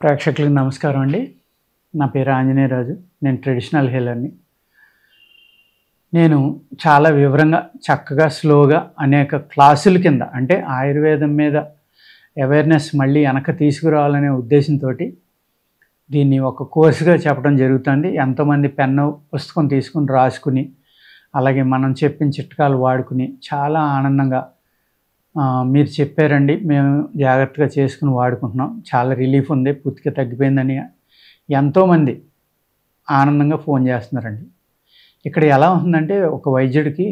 ప్రేక్షకులకు నమస్కారం అండి. నా పేరు ఆంజనేయరాజు. నేను ట్రెడిషనల్ హీలర్ని. నేను చాలా వివరంగా, చక్కగా, స్లోగా అనేక క్లాసుల కింద, అంటే ఆయుర్వేదం మీద అవేర్నెస్ మళ్ళీ వెనక తీసుకురావాలనే ఉద్దేశంతో దీన్ని ఒక కోర్సుగా చెప్పడం జరుగుతుంది. ఎంతోమంది పెన్ను పుస్తకం తీసుకుని రాసుకుని, అలాగే మనం చెప్పిన చిట్కాలు వాడుకుని చాలా ఆనందంగా మీరు చెప్పారండి, మేము జాగ్రత్తగా చేసుకుని వాడుకుంటున్నాం, చాలా రిలీఫ్ ఉంది, పూర్తిగా తగ్గిపోయిందని ఎంతోమంది ఆనందంగా ఫోన్ చేస్తున్నారండి. ఇక్కడ ఎలా ఉంటుందంటే, ఒక వైద్యుడికి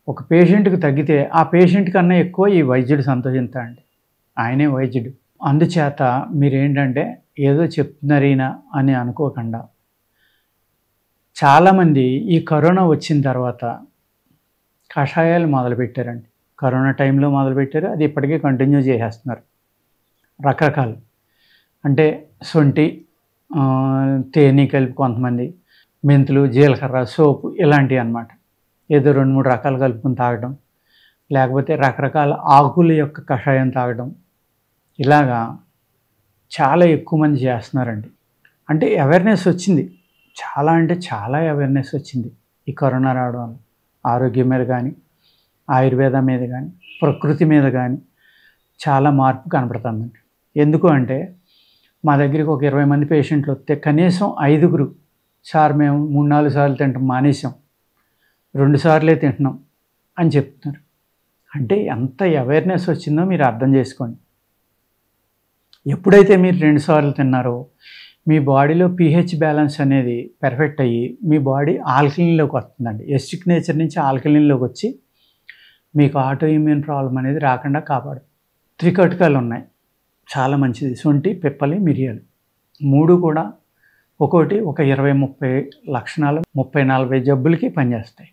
ఒక పేషెంట్కి తగ్గితే ఆ పేషెంట్ కన్నా ఎక్కువ ఈ వైద్యుడు సంతోషిస్తాడండి. ఆయనే వైద్యుడు. అందుచేత మీరేంటంటే ఏదో చెప్తున్నారీనా అని అనుకోకుండా, చాలామంది ఈ కరోనా వచ్చిన తర్వాత కషాయాలు మొదలుపెట్టారండి. కరోనా టైంలో మొదలుపెట్టారు, అది ఇప్పటికీ కంటిన్యూ చేసేస్తున్నారు. రకరకాలు, అంటే శొంఠి, తేనె కలిపి కొంతమంది, మెంతులు, జీలకర్ర, సోపు ఇలాంటివి అన్నమాట. ఏదో 2-3 రకాలు కలుపుకొని తాగడం, లేకపోతే రకరకాల ఆకుల యొక్క కషాయం తాగడం, ఇలాగా చాలా ఎక్కువ మంది చేస్తున్నారండి. అంటే అవేర్నెస్ వచ్చింది, చాలా అంటే చాలా అవేర్నెస్ వచ్చింది ఈ కరోనా రావడం వల్ల. ఆరోగ్యం మీద కానీ, ఆయుర్వేదం మీద కానీ, ప్రకృతి మీద కానీ చాలా మార్పు కనపడుతుందండి. ఎందుకు అంటే, మా దగ్గరికి ఒక 20 మంది పేషెంట్లు వస్తే కనీసం 5గురు, సార్ మేము 3-4 సార్లు తింటాం మానేసాం, 2 సార్లే తింటున్నాం అని చెప్తున్నారు. అంటే ఎంత అవేర్నెస్ వచ్చిందో మీరు అర్థం చేసుకోండి. ఎప్పుడైతే మీరు 2 సార్లు తిన్నారో మీ బాడీలో pH బ్యాలెన్స్ అనేది పెర్ఫెక్ట్ అయ్యి మీ బాడీ ఆల్కలీన్లోకి వస్తుందండి. ఎసిడిక్ నేచర్ నుంచి ఆల్కలీన్లోకి వచ్చి మీకు ఆటో ఇమ్యూన్ ప్రాబ్లం అనేది రాకుండా కాపాడు. త్రికటకాలు ఉన్నాయి, చాలా మంచిది. శొంఠి, పిప్పలి, మిరియాలు 3 కూడా ఒక్కొక్కటి ఒక 20-30 లక్షణాలు, 30-40 జబ్బులకి పనిచేస్తాయి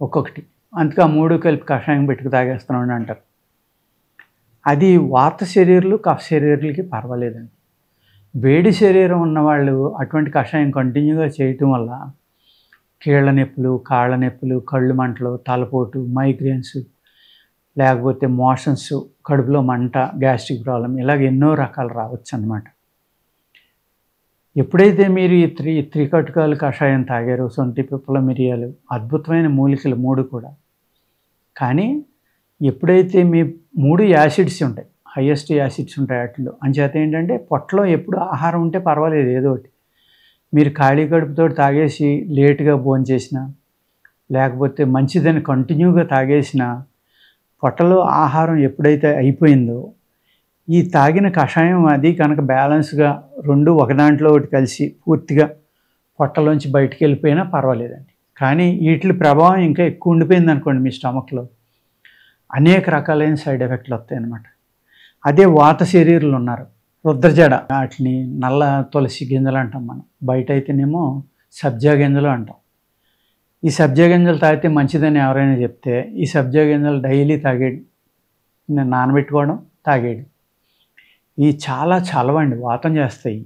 ఒక్కొక్కటి. అందుకే ఆ 3 కలిపి కషాయం పెట్టుకు తాగేస్తున్నామని అంటారు. అది వాత శరీరాలు, కఫ శరీరాలకి పర్వాలేదండి. వేడి శరీరం ఉన్నవాళ్ళు అటువంటి కషాయం కంటిన్యూగా చేయటం వల్ల కీళ్ళ నొప్పులు, కాళ్ళ నొప్పులు, కళ్ళు మంటలు, తలపోటు, మైగ్రేన్స్, లేకపోతే మోషన్స్, కడుపులో మంట, గ్యాస్ట్రిక్ ప్రాబ్లం, ఇలాగ ఎన్నో రకాలు రావచ్చు అన్నమాట. ఎప్పుడైతే మీరు ఈ త్రికటకాలు కషాయం తాగారో, శొంఠి, పిప్పల, మిరియాలు అద్భుతమైన మూలికలు 3 కూడా. కానీ ఎప్పుడైతే మీ 3 యాసిడ్స్ ఉంటాయి, హైయెస్ట్ యాసిడ్స్ ఉంటాయి వాటిలో. అంచేత ఏంటంటే పొట్టలో ఎప్పుడు ఆహారం ఉంటే పర్వాలేదు, ఏదో ఒకటి. మీరు ఖాళీ కడుపుతో తాగేసి లేటుగా భోంచేసినా, లేకపోతే మంచిదని కంటిన్యూగా తాగేసినా, పొట్టలో ఆహారం ఎప్పుడైతే అయిపోయిందో ఈ తాగిన కషాయం అది కనుక బ్యాలెన్స్గా 2 ఒక దాంట్లో ఒకటి కలిసి పూర్తిగా పొట్టలోంచి బయటికి వెళ్ళిపోయినా పర్వాలేదండి. కానీ వీటి ప్రభావం ఇంకా ఎక్కువ ఉండిపోయింది అనుకోండి, మీ స్టమక్లో అనేక రకాలైన సైడ్ ఎఫెక్ట్లు వస్తాయి అన్నమాట. అదే వాత శరీరాలు ఉన్నారు, రుద్రజడ, వాటిని నల్ల తులసి గింజలు అంటాం మనం, బయట అయితేనేమో సబ్జా గింజలు అంటాం. ఈ సబ్జా గింజలు తాగితే మంచిదని ఎవరైనా చెప్తే ఈ సబ్జా గింజలు డైలీ తాగేడు, నేను నానబెట్టుకోవడం, తాగేడు. ఇవి చాలా చలవండి, వాతం చేస్తాయి.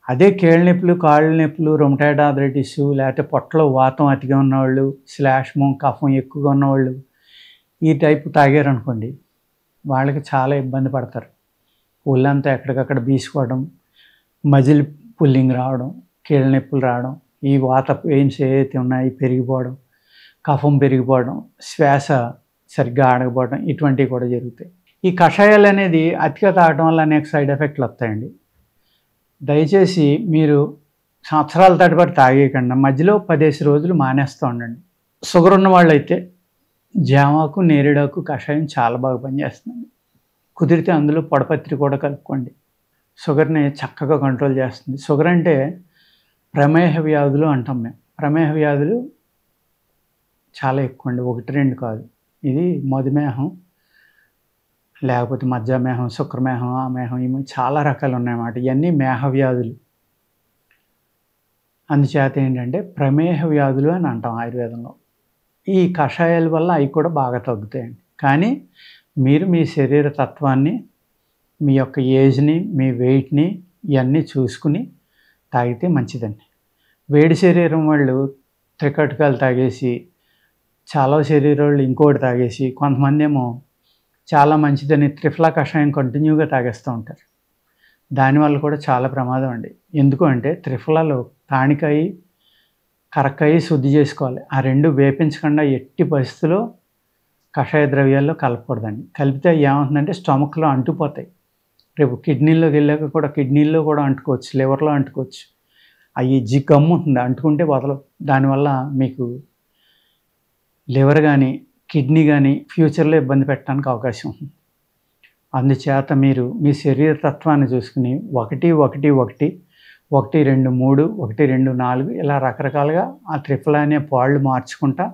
అదే కీళ్ళ నొప్పులు, కాళ్ళ నొప్పులు, రొమటాయిడ్ ఆర్థరైటిస్, లేకపోతే పొట్టలో వాతం అతిగా ఉన్నవాళ్ళు, శ్లేష్మం, కఫం ఎక్కువగా ఉన్నవాళ్ళు ఈ టైపు తాగారనుకోండి, వాళ్ళకి చాలా ఇబ్బంది పడతారు. ఒళ్ళంతా ఎక్కడికక్కడ బీసుకోవడం, మజిల్ పుల్లింగ్ రావడం, కీళ్ళ నొప్పులు రావడం, ఈ వాత పెయిన్స్ ఏవైతే ఉన్నాయో పెరిగిపోవడం, కఫం పెరిగిపోవడం, శ్వాస సరిగ్గా ఆడకపోవడం, ఇటువంటివి కూడా జరుగుతాయి. ఈ కషాయాలు అనేది అతిగా తాగడం వల్ల అనేక సైడ్ ఎఫెక్ట్లు వస్తాయండి. దయచేసి మీరు సంవత్సరాల తరబడి తాగేయకుండా మధ్యలో 10 రోజులు మానేస్తూ ఉండండి. షుగర్ ఉన్న వాళ్ళైతే జామాకు, నేరేడాకు కషాయం చాలా బాగా పనిచేస్తుంది. కుదిరితే అందులో పొడపత్రి కూడా కలుపుకోండి. షుగర్ని చక్కగా కంట్రోల్ చేస్తుంది. షుగర్ అంటే ప్రమేహ వ్యాధులు అంటాం మేము. ప్రమేహ వ్యాధులు చాలా ఎక్కువ అండి, 1-2 కాదు. ఇది మధుమేహం, లేకపోతే మధ్యమేహం, శుక్రమేహం, ఆమేహం, ఇవి చాలా రకాలు ఉన్నాయన్నమాట. ఇవన్నీ మేహ వ్యాధులు. అందుచేత ఏంటంటే ప్రమేహ వ్యాధులు అని అంటాం ఆయుర్వేదంలో. ఈ కషాయాల వల్ల అవి కూడా బాగా తగ్గుతాయండి. కానీ మీరు మీ శరీర తత్వాన్ని, మీ యొక్క ఏజ్ని, మీ వెయిట్ని ఇవన్నీ చూసుకుని తాగితే మంచిదండి. వేడి శరీరం వాళ్ళు త్రికటకాలు తాగేసి చాలా శరీరాలు ఇంకోటి తాగేసి, కొంతమంది ఏమో చాలా మంచిదని త్రిఫలా కషాయం కంటిన్యూగా తాగేస్తూ ఉంటారు. దానివల్ల కూడా చాలా ప్రమాదం అండి. ఎందుకు అంటే త్రిఫలాలో తానికాయి, కరక్కాయి శుద్ధి చేసుకోవాలి. ఆ 2 వేపించకుండా ఎట్టి పరిస్థితిలో కషాయ ద్రవ్యాల్లో కలపకూడదండి. కలిపితే ఏమవుతుందంటే స్టమక్‌లో అంటుకుపోతాయి. రేపు కిడ్నీల్లో కూడా అంటుకోవచ్చు, లివర్‌లో అంటుకోవచ్చు. గమ్ ఉంటుంది, అంటుకుంటే వదలవు. దానివల్ల మీకు లివర్ కానీ, కిడ్నీ కానీ ఫ్యూచర్లో ఇబ్బంది పెట్టడానికి అవకాశం ఉంటుంది. అందుచేత మీరు మీ శరీర తత్వాన్ని చూసుకుని 1, 1, 1, 1, 2, 3, 1, 2, 4 ఇలా రకరకాలుగా ఆ త్రిఫలా అనే పాళ్ళు మార్చుకుంటా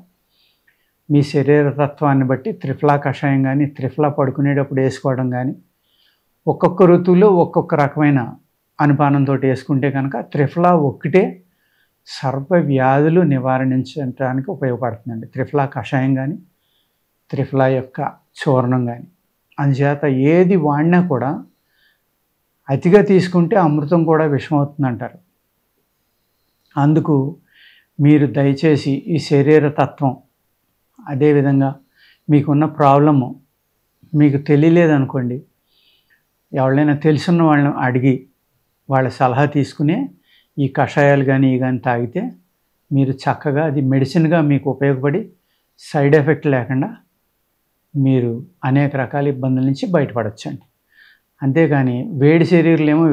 మీ శరీర తత్వాన్ని బట్టి త్రిఫలా కషాయం కానీ, త్రిఫలా పడుకునేటప్పుడు వేసుకోవడం కానీ, ఒక్కొక్క ఋతువులో ఒక్కొక్క రకమైన అనుపానంతో వేసుకుంటే కనుక త్రిఫలా ఒక్కటే సర్వ వ్యాధులు నివారించడానికి ఉపయోగపడుతుందండి. త్రిఫలా కషాయం కానీ, త్రిఫలా యొక్క చూర్ణం కానీ. అందుచేత ఏది వాడినా కూడా అతిగా తీసుకుంటే అమృతం కూడా విషం అవుతుందంటారు. అందుకు మీరు దయచేసి ఈ శరీర తత్వం, అదేవిధంగా మీకున్న ప్రాబ్లము మీకు తెలియలేదనుకోండి, ఎవరైనా తెలుసున్న వాళ్ళని అడిగి వాళ్ళ సలహా తీసుకుని ఈ కషాయాలు కానీ ఇవి కానీ తాగితే మీరు చక్కగా అది మెడిసిన్గా మీకు ఉపయోగపడి సైడ్ ఎఫెక్ట్ లేకుండా మీరు అనేక రకాల ఇబ్బందుల నుంచి బయటపడొచ్చండి. అంతేకాని వేడి శరీరాలేమో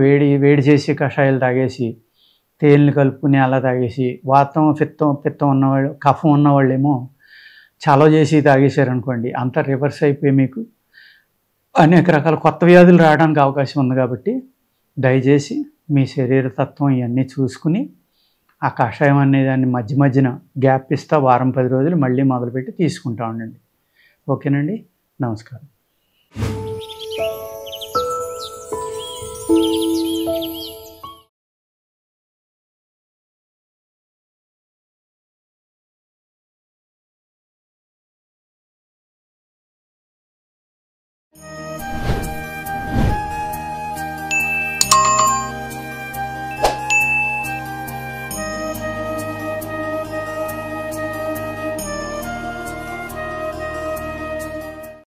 వేడి చేసి కషాయాలు తాగేసి, తేనెలు కలుపుకుని అలా తాగేసి, వాతం పిత్తం ఉన్నవాళ్ళు, కఫం ఉన్నవాళ్ళేమో చలవ చేసి తాగేశారనుకోండి, అంతా రివర్స్ అయిపోయి మీకు అనేక రకాల కొత్త వ్యాధులు రావడానికి అవకాశం ఉంది. కాబట్టి దయచేసి మీ శరీర తత్వం ఇవన్నీ చూసుకుని ఆ కషాయం అనేదాన్ని మధ్యన గ్యాప్ ఇస్తా వారం 10 రోజులు మళ్ళీ మొదలుపెట్టి తీసుకుంటా ఉండండి. ఓకేనండి. నమస్కారం.